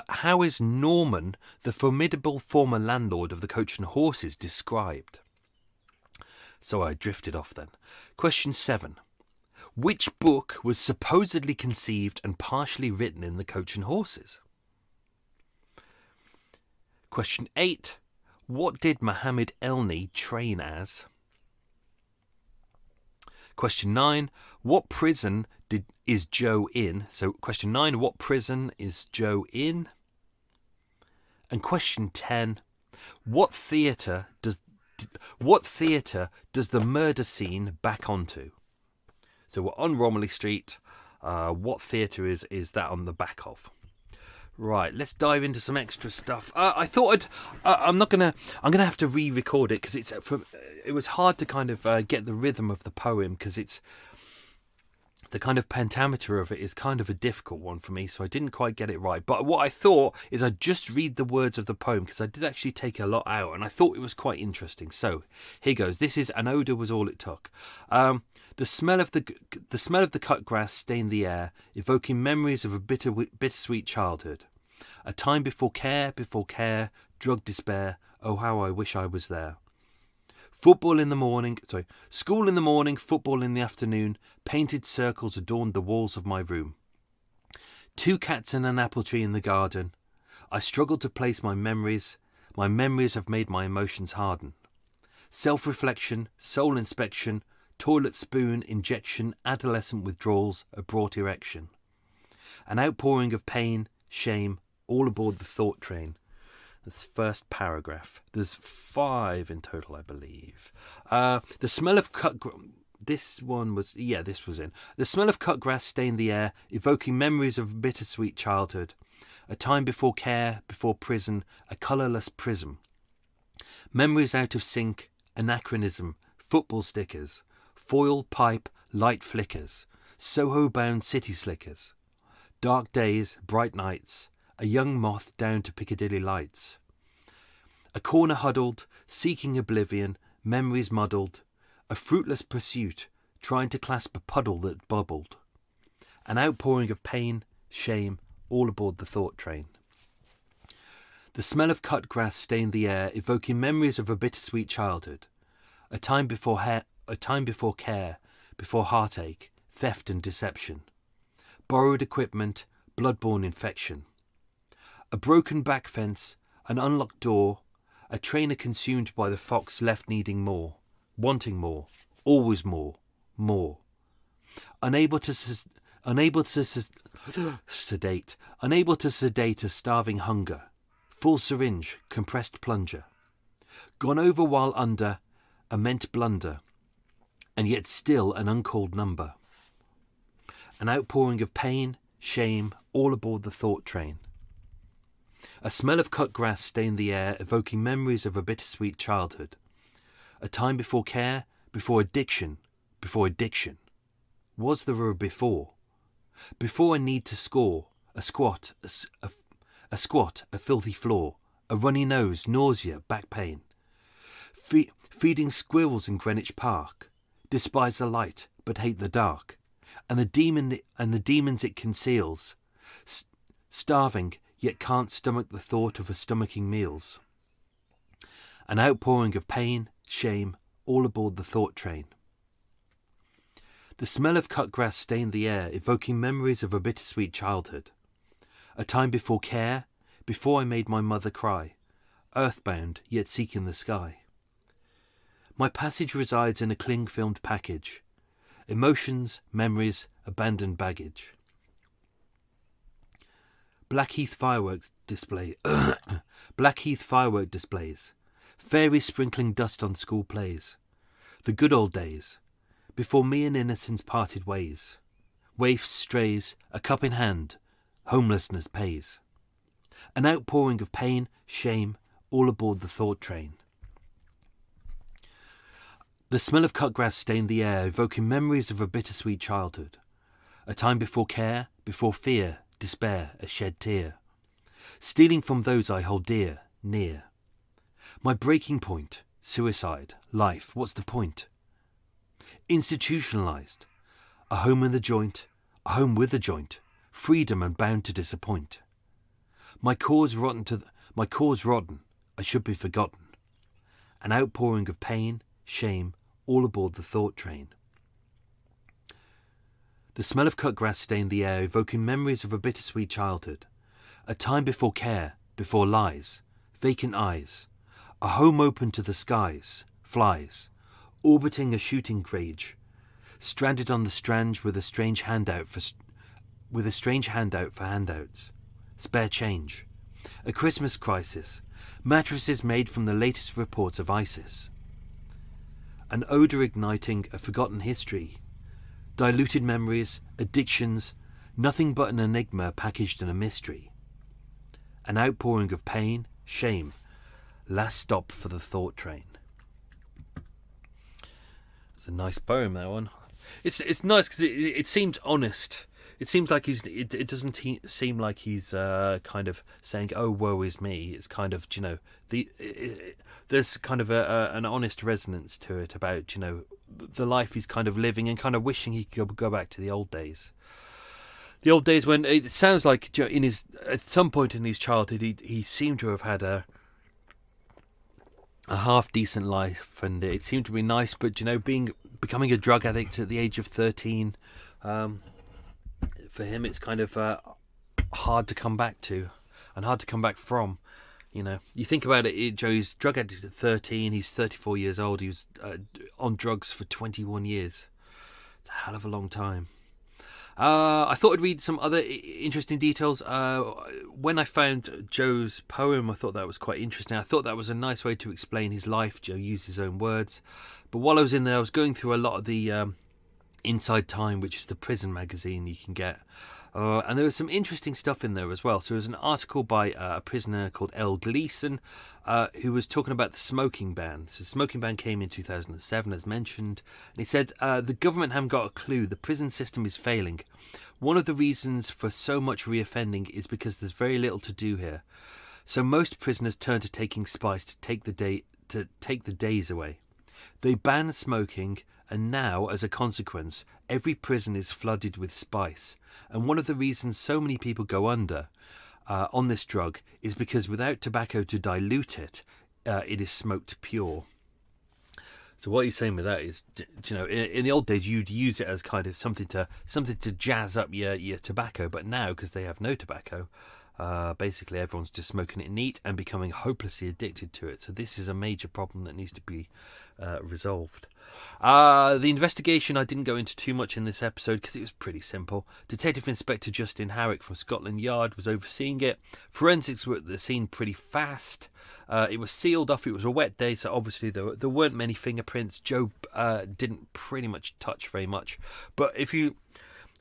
How is Norman, the formidable former landlord of the Coach and Horses, described? So I drifted off then. Question 7. Which book was supposedly conceived and partially written in the Coach and Horses? Question 8. What did Muhammad Elney train as? Question 9. What prison is Joe in? So question 9. What prison is Joe in? And question 10. What theatre does the murder scene back onto? So we're on Romilly Street. What theatre is that on the back of? Right, let's dive into some extra stuff. I thought I'm gonna have to re-record it because it was hard to kind of get the rhythm of the poem because it's the kind of pentameter of it is kind of a difficult one for me, so I didn't quite get it right. But what I thought is I'd just read the words of the poem because I did actually take a lot out, and I thought it was quite interesting. So here goes. This is An Odour Was All It Took. The smell of the cut grass stained the air, evoking memories of a bittersweet childhood. A time before care, drug despair. Oh, how I wish I was there. School in the morning, football in the afternoon. Painted circles adorned the walls of my room. 2 cats and an apple tree in the garden. I struggled to place my memories. My memories have made my emotions harden. Self-reflection, soul inspection, toilet spoon, injection, adolescent withdrawals, a brought erection. An outpouring of pain, shame, all aboard the thought train. This first paragraph. There's 5 in total, I believe. The smell of cut... This was in. The smell of cut grass stained the air, evoking memories of a bittersweet childhood. A time before care, before prison, a colourless prism. Memories out of sync, anachronism, football stickers, foil, pipe, light flickers, Soho-bound city slickers. Dark days, bright nights, a young moth down to Piccadilly lights. A corner huddled, seeking oblivion, memories muddled, a fruitless pursuit, trying to clasp a puddle that bubbled. An outpouring of pain, shame, all aboard the thought train. The smell of cut grass stained the air, evoking memories of a bittersweet childhood. A time before care, before heartache, theft and deception. Borrowed equipment, blood-borne infection. A broken back fence, an unlocked door, a trainer consumed by the fox left needing more, wanting more, always more, more. Unable to sedate a starving hunger. Full syringe, compressed plunger. Gone over while under, a meant blunder, and yet still an uncalled number. An outpouring of pain, shame, all aboard the thought train. A smell of cut grass stained the air, evoking memories of a bittersweet childhood. A time before care, before addiction. Was there a before? Before a need to score, a squat, a filthy floor, a runny nose, nausea, back pain. Feeding squirrels in Greenwich Park, despise the light but hate the dark, and the demons it conceals, starving yet can't stomach the thought of stomaching meals. An outpouring of pain, shame, all aboard the thought train. The smell of cut grass stained the air, evoking memories of a bittersweet childhood. A time before care, before I made my mother cry, earthbound yet seeking the sky. My passage resides in a cling-filmed package. Emotions, memories, abandoned baggage. Blackheath fireworks display. Blackheath firework displays. Fairies sprinkling dust on school plays. The good old days, before me and innocence parted ways. Waifs, strays, a cup in hand, homelessness pays. An outpouring of pain, shame, all aboard the thought train. The smell of cut grass stained the air, evoking memories of a bittersweet childhood. A time before care, before fear, despair, a shed tear. Stealing from those I hold dear, near. My breaking point, suicide, life, what's the point? Institutionalized. A home in the joint, a home with a joint. Freedom and bound to disappoint. My cause rotten, I should be forgotten. An outpouring of pain, shame, all aboard the thought train. The smell of cut grass stained the air, evoking memories of a bittersweet childhood. A time before care, before lies, vacant eyes. A home open to the skies, flies, orbiting a shooting rage. Stranded on the strand with a strange handout for handouts. Spare change. A Christmas crisis. Mattresses made from the latest reports of ISIS. An odour igniting a forgotten history. Diluted memories, addictions, nothing but an enigma packaged in a mystery. An outpouring of pain, shame, last stop for the thought train. It's a nice poem, that one. It's nice because it seems honest. It seems like it doesn't seem like he's kind of saying, "Oh, woe is me." It's kind of, there's kind of an honest resonance to it about, the life he's kind of living and kind of wishing he could go back to the old days. The old days when it sounds like at some point in his childhood he seemed to have had a half decent life, and it seemed to be nice. But becoming a drug addict at the age of 13, for him it's kind of hard to come back to and hard to come back from. You think about it, Joe's drug addict at 13, he's 34 years old, he was on drugs for 21 years. It's a hell of a long time. I thought I'd read some other interesting details. When I found Joe's poem, I thought that was quite interesting. I thought that was a nice way to explain his life. Joe used his own words. But while I was in there, I was going through a lot of the Inside Time, which is the prison magazine you can get. And there was some interesting stuff in there as well. So there was an article by a prisoner called L. Gleason, who was talking about the smoking ban. So the smoking ban came in 2007, as mentioned. And he said, the government haven't got a clue. The prison system is failing. One of the reasons for so much reoffending is because there's very little to do here. So most prisoners turn to taking spice to take the days away. They ban smoking, and now, as a consequence, every prison is flooded with spice. And one of the reasons so many people go under on this drug is because without tobacco to dilute it, it is smoked pure. So what he's saying with that is, in the old days you'd use it as kind of something to jazz up your tobacco, but now because they have no tobacco, basically everyone's just smoking it neat and becoming hopelessly addicted to it. So this is a major problem that needs to be resolved. The investigation, I didn't go into too much in this episode because it was pretty simple. Detective Inspector Justin Harrick from Scotland Yard was overseeing it. Forensics were at the scene pretty fast. It was sealed off. It was a wet day, so obviously there weren't many fingerprints. Joe didn't pretty much touch very much. But if you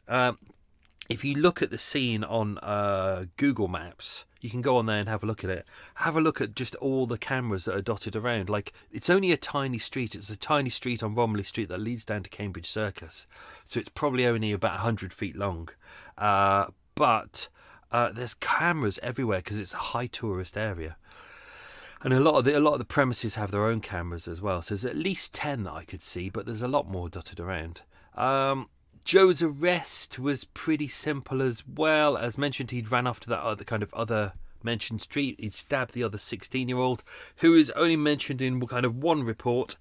look at the scene on Google Maps, you can go on there and have a look at it. Have a look at just all the cameras that are dotted around. Like, it's only a tiny street. It's a tiny street on Romilly Street that leads down to Cambridge Circus. So it's probably only about 100 feet long. But there's cameras everywhere because it's a high tourist area. And a lot of the premises have their own cameras as well. So there's at least 10 that I could see, but there's a lot more dotted around. Joe's arrest was pretty simple as well. As mentioned, he'd ran off to that other mentioned street. He'd stabbed the other 16-year-old, who is only mentioned in kind of one report.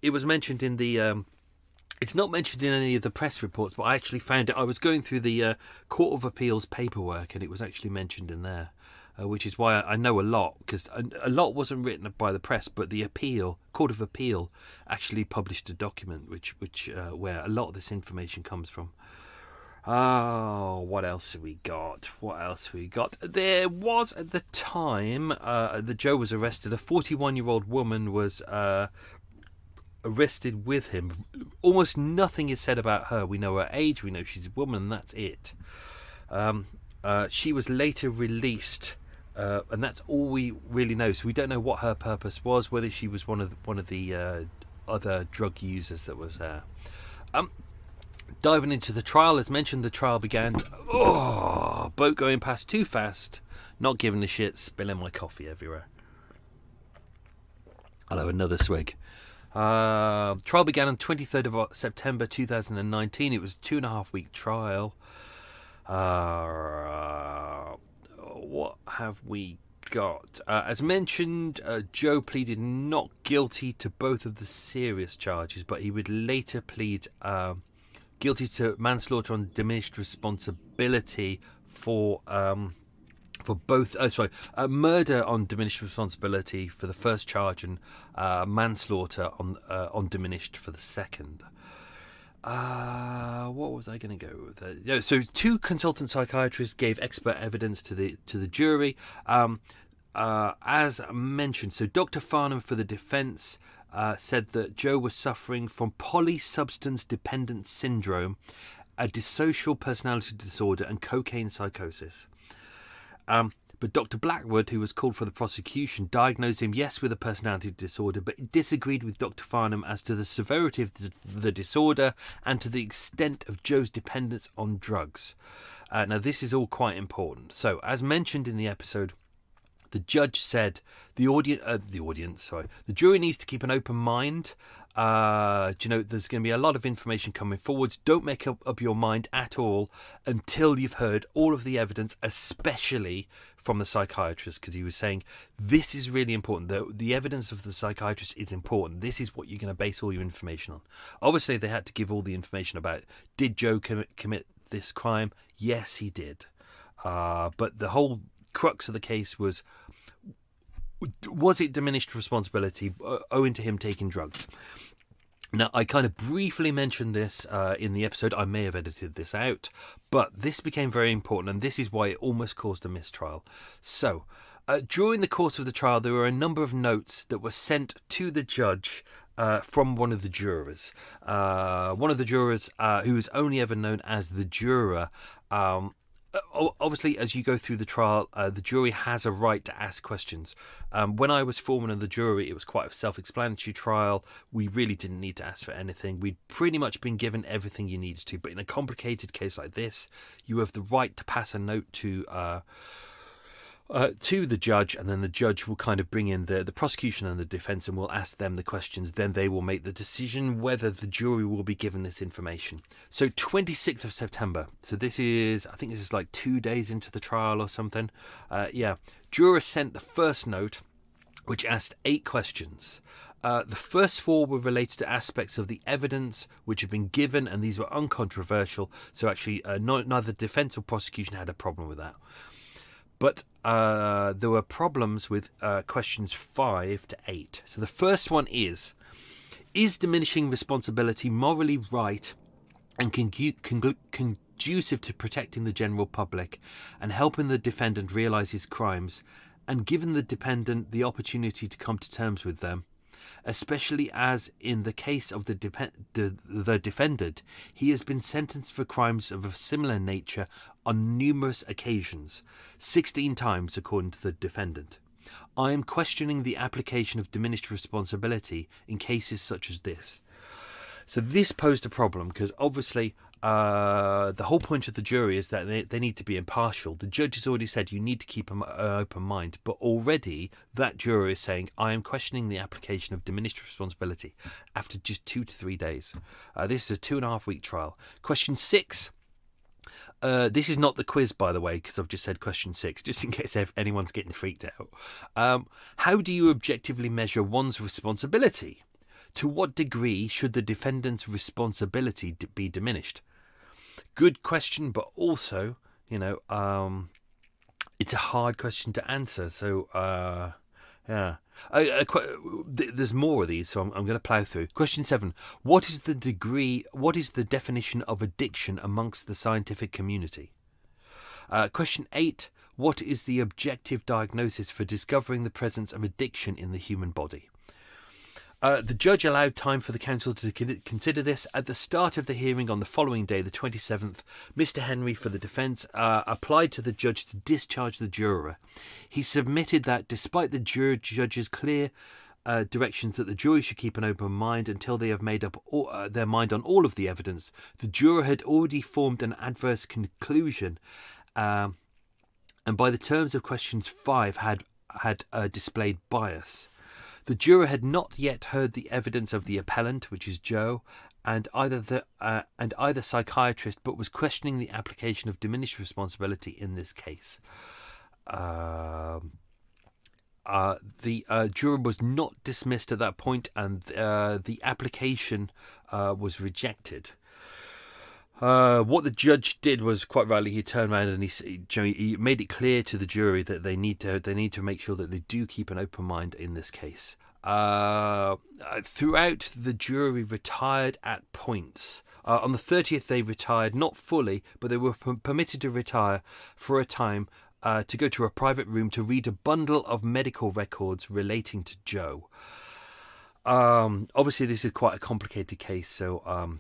It was mentioned in the... it's not mentioned in any of the press reports, but I actually found it. I was going through the Court of Appeals paperwork, and it was actually mentioned in there. Which is why I know a lot, because a lot wasn't written by the press, but the Court of Appeal actually published a document which where a lot of this information comes from. Oh, what else have we got? There was, at the time that Joe was arrested, a 41-year-old woman was arrested with him. Almost nothing is said about her. We know her age, we know she's a woman, and that's it. She was later released, and that's all we really know. So we don't know what her purpose was, whether she was one of the other drug users that was there. Diving into the trial, as mentioned, the trial began. Boat going past too fast, not giving a shit, spilling my coffee everywhere. I'll have another swig. Trial began on 23rd of September 2019. It was a 2.5-week trial. What have we got? As mentioned, Joe pleaded not guilty to both of the serious charges, but he would later plead guilty to manslaughter on diminished responsibility for both. Murder on diminished responsibility for the first charge, and manslaughter on diminished for the second. What was I going to go with? So 2 consultant psychiatrists gave expert evidence to the jury. As mentioned, so Dr. Farnham for the defence said that Joe was suffering from polysubstance dependent syndrome, a dissocial personality disorder, and cocaine psychosis. But Dr. Blackwood, who was called for the prosecution, diagnosed him, yes, with a personality disorder, but disagreed with Dr. Farnham as to the severity of the disorder and to the extent of Joe's dependence on drugs. Now, this is all quite important. So, as mentioned in the episode, the judge said the jury needs to keep an open mind. There's going to be a lot of information coming forwards. Don't make up your mind at all until you've heard all of the evidence, especially from the psychiatrist, because he was saying this is really important. The evidence of the psychiatrist is important. This is what you're going to base all your information on. Obviously, they had to give all the information about, did Joe commit this crime? Yes, he did. But the whole crux of the case was it diminished responsibility owing to him taking drugs? Now, I kind of briefly mentioned this in the episode. I may have edited this out, but this became very important, and this is why it almost caused a mistrial. So, during the course of the trial, there were a number of notes that were sent to the judge from one of the jurors. One of the jurors, who was only ever known as the juror, obviously, as you go through the trial, the jury has a right to ask questions. When I was foreman of the jury, it was quite a self-explanatory trial. We really didn't need to ask for anything. We'd pretty much been given everything you needed to. But in a complicated case like this, you have the right to pass a note to the judge, and then the judge will kind of bring in the prosecution and the defence, and will ask them the questions. Then they will make the decision whether the jury will be given this information. So 26th of September. So I think this is like 2 days into the trial or something. Jurors sent the first note, which asked 8 questions. The first 4 were related to aspects of the evidence which had been given, and these were uncontroversial. So actually, neither defence or prosecution had a problem with that. But there were problems with questions 5 to 8. So the first one is diminishing responsibility morally right and conducive to protecting the general public and helping the defendant realise his crimes, and giving the defendant the opportunity to come to terms with them, especially as in the case of the defendant, he has been sentenced for crimes of a similar nature on numerous occasions, 16 times according to the defendant. I am questioning the application of diminished responsibility in cases such as this. So this posed a problem, because obviously the whole point of the jury is that they need to be impartial. The judge has already said you need to keep an open mind, but already that jury is saying, I am questioning the application of diminished responsibility after just 2 to 3 days. This is a 2.5-week trial. Question 6. This is not the quiz, by the way, because I've just said question 6, just in case anyone's getting freaked out. How do you objectively measure one's responsibility? To what degree should the defendant's responsibility be diminished? Good question, but also, it's a hard question to answer. So, Yeah. There's more of these, so I'm going to plough through. Question 7. What is the definition of addiction amongst the scientific community? Question 8. What is the objective diagnosis for discovering the presence of addiction in the human body? The judge allowed time for the counsel to consider this. At the start of the hearing on the following day, the 27th, Mr. Henry for the defence applied to the judge to discharge the juror. He submitted that despite the judge's clear directions that the jury should keep an open mind until they have made up their mind on all of the evidence, the juror had already formed an adverse conclusion and by the terms of questions 5 had displayed bias. The juror had not yet heard the evidence of the appellant, which is Joe, and either psychiatrist, but was questioning the application of diminished responsibility in this case. The juror was not dismissed at that point, and the application was rejected. What the judge did was, quite rightly, he turned around and he made it clear to the jury that they need to make sure that they do keep an open mind in this case. Throughout, the jury retired at points. On the 30th, they retired, not fully, but they were permitted to retire for a time to go to a private room to read a bundle of medical records relating to Joe. Obviously, this is quite a complicated case, so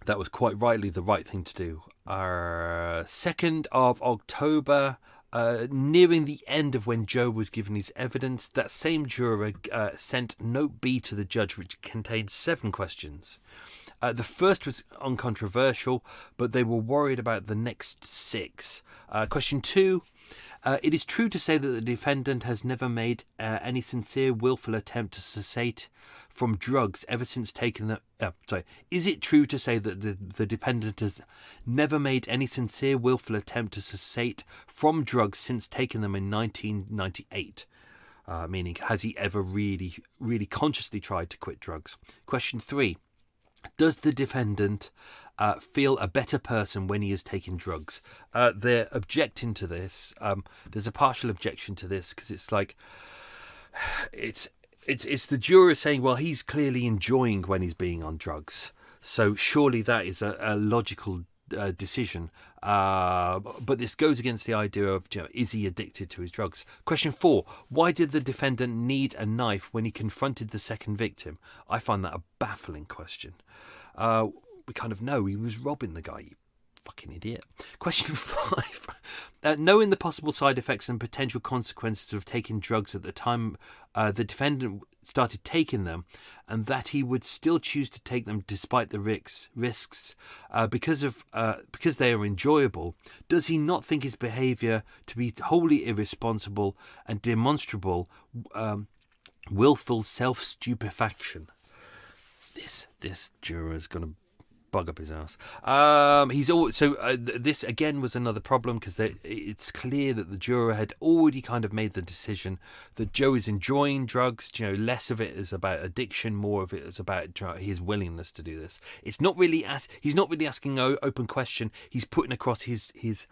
that was quite rightly the right thing to do. 2nd of October, nearing the end of when Joe was given his evidence, that same juror sent Note B to the judge, which contained 7 questions. The first was uncontroversial, but they were worried about the next 6. Question 2. It is true to say that the defendant has never made any sincere, willful attempt to cessate from drugs ever since taking them. Is it true to say that the defendant has never made any sincere, willful attempt to cessate from drugs since taking them in 1998? Meaning, has he ever really, really consciously tried to quit drugs? Question 3. Does the defendant feel a better person when he is taking drugs? They're objecting to this. There's a partial objection to this because it's like it's the juror saying, well, he's clearly enjoying when he's being on drugs, so surely that is a logical decision. But this goes against the idea of, is he addicted to his drugs? Question 4. Why did the defendant need a knife when he confronted the second victim? I find that a baffling question. We kind of know he was robbing the guy, you fucking idiot. Question 5. Knowing the possible side effects and potential consequences of taking drugs at the time the defendant started taking them, and that he would still choose to take them despite the risks because they are enjoyable, does he not think his behaviour to be wholly irresponsible and demonstrable willful self-stupefaction? This juror is going to bug up his ass. This again was another problem because it's clear that the juror had already kind of made the decision that Joe is enjoying drugs. Less of it is about addiction, more of it is about his willingness to do this. He's not really asking an open question. He's putting across his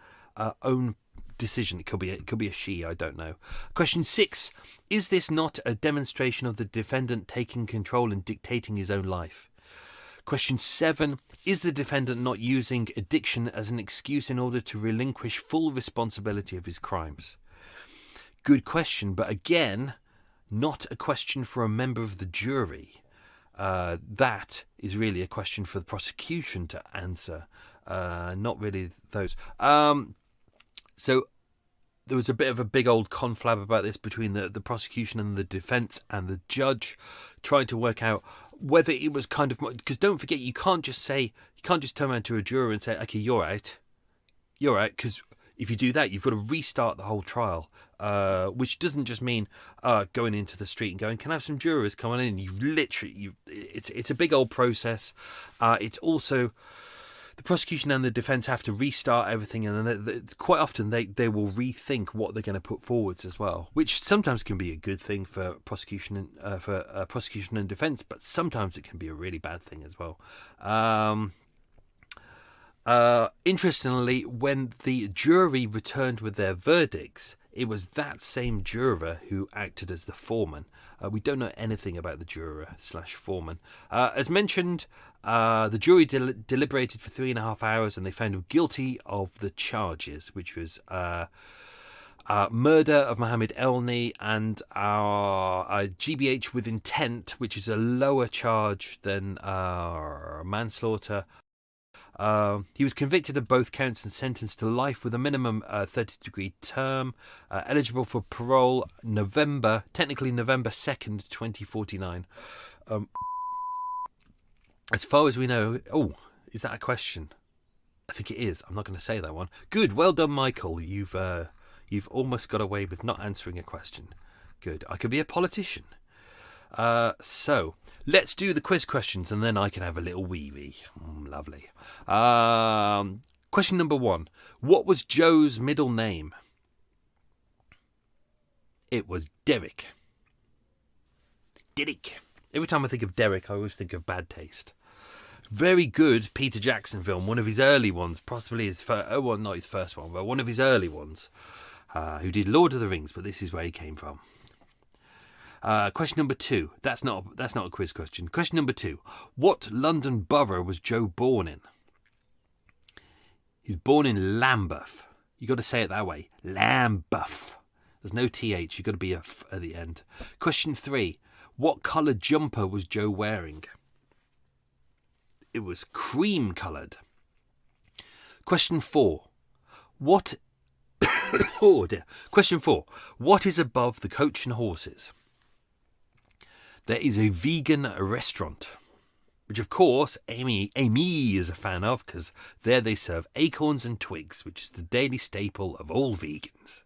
own decision. It could be a she, I don't know. Question 6. Is this not a demonstration of the defendant taking control and dictating his own life? Question 7. Is the defendant not using addiction as an excuse in order to relinquish full responsibility of his crimes? Good question, but again, not a question for a member of the jury. That is really a question for the prosecution to answer, not really those. So there was a bit of a big old conflab about this between the prosecution and the defence and the judge, trying to work out whether it was kind of, because don't forget, you can't just turn around to a juror and say, okay, you're out, because if you do that, you've got to restart the whole trial, which doesn't just mean going into the street and going, can I have some jurors coming in? It's a big old process. It's also, the prosecution and the defence have to restart everything, and then quite often they will rethink what they're going to put forwards as well, which sometimes can be a good thing for prosecution and defence, but sometimes it can be a really bad thing as well. Interestingly, when the jury returned with their verdicts, it was that same juror who acted as the foreman. We don't know anything about the juror/foreman. As mentioned, the jury deliberated for 3.5 hours, and they found him guilty of the charges, which was murder of Mohammed Elney and GBH with intent, which is a lower charge than manslaughter. He was convicted of both counts and sentenced to life with a minimum 30-degree term, eligible for parole November 2nd, 2049. As far as we know... Oh, is that a question? I think it is. I'm not going to say that one. Good. Well done, Michael. You've almost got away with not answering a question. Good. I could be a politician. So, let's do the quiz questions and then I can have a little wee-wee. Lovely. Question number 1. What was Joe's middle name? It was Derek. Derek. Every time I think of Derek, I always think of Bad Taste. Very good Peter Jackson film, one of his early ones, possibly his first, well, not his first one, but one of his early ones, who did Lord of the Rings, but this is where he came from. Question number 2. That's not a quiz question. Question number 2. What London borough was Joe born in? He was born in Lambeth. You got to say it that way. Lambeth. There's no TH. You got to be a F at the end. Question 3. What colour jumper was Joe wearing? It was cream coloured. Question 4. What... oh dear. Question 4. What is above the Coach and Horses? There is a vegan restaurant, which of course Amy is a fan of, because there they serve acorns and twigs, which is the daily staple of all vegans.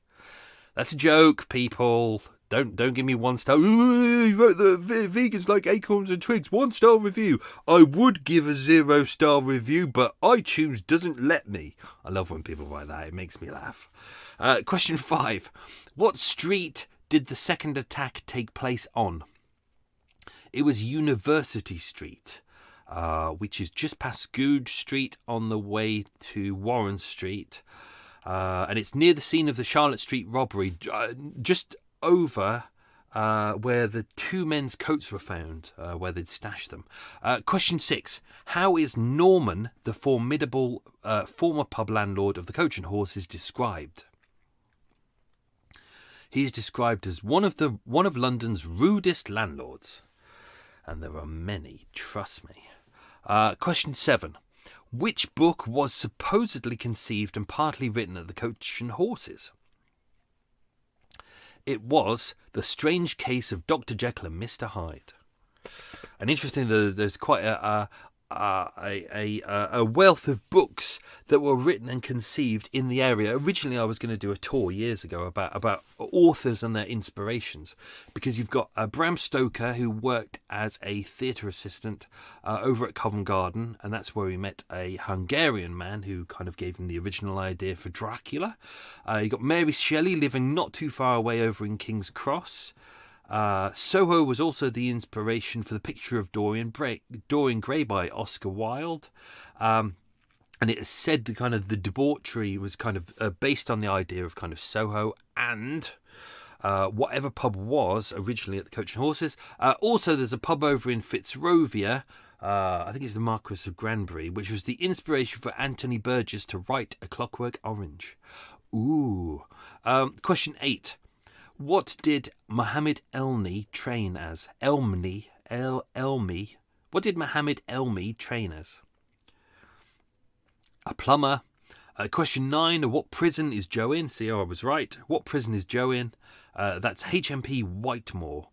That's a joke, people. Don't give me 1 star. Ooh, you wrote the vegans like acorns and twigs. 1-star review. I would give a 0-star review, but iTunes doesn't let me. I love when people write that. It makes me laugh. Question 5. What street did the second attack take place on? It was University Street, which is just past Goodge Street on the way to Warren Street. And it's near the scene of the Charlotte Street robbery, just over where the 2 men's coats were found, where they'd stashed them. Question 6. How is Norman, the formidable former pub landlord of the Coach and Horses, described? He's described as one of London's rudest landlords. And there are many, trust me. Question 7. Which book was supposedly conceived and partly written at the Coach and Horses? It was The Strange Case of Dr. Jekyll and Mr. Hyde. And interestingly, there's quite a wealth of books that were written and conceived in the area. Originally, I was going to do a tour years ago about authors and their inspirations, because you've got Bram Stoker, who worked as a theatre assistant over at Covent Garden, and that's where he met a Hungarian man who kind of gave him the original idea for Dracula. You got Mary Shelley living not too far away over in King's Cross. Soho was also the inspiration for the picture of Dorian Gray by Oscar Wilde. And it is said the debauchery was kind of based on the idea of kind of Soho and whatever pub was originally at the Coach and Horses. Also, there's a pub over in Fitzrovia, I think it's the Marquis of Granbury, which was the inspiration for Anthony Burgess to write A Clockwork Orange. Ooh. Question 8. What did Mohammed Elney train as? Elmi. What did Mohammed Elney train as? A plumber. Question 9. What prison is Joe in? See, I was right. What prison is Joe in? That's HMP Whitemoor.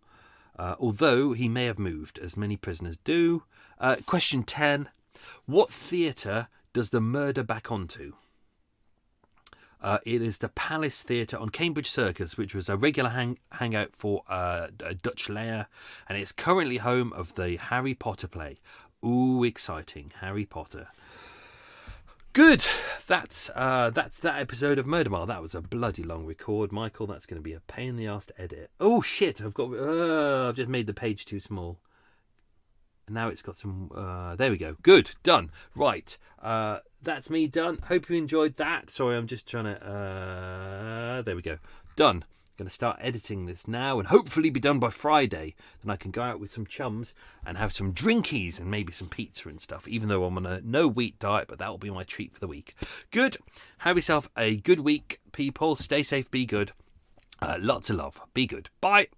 Although he may have moved, as many prisoners do. Question 10. What theatre does the murder back onto? It is the Palace Theatre on Cambridge Circus, which was a regular hangout for a Dutch lair, and it's currently home of the Harry Potter play. Ooh, exciting. Harry Potter. Good. That's that episode of Murder Mile. That was a bloody long record, Michael. That's going to be a pain in the arse to edit. Oh, shit. I've just made the page too small. Now it's got some... there we go. Good. Done. Right. That's me done. Hope you enjoyed that. Sorry, I'm just trying to... there we go. done. Going to start editing this now and hopefully be done by Friday. Then I can go out with some chums and have some drinkies and maybe some pizza and stuff, even though I'm on a no wheat diet, but that will be my treat for the week. Good. Have yourself a good week, people. Stay safe, be good. Lots of love. Be good. Bye.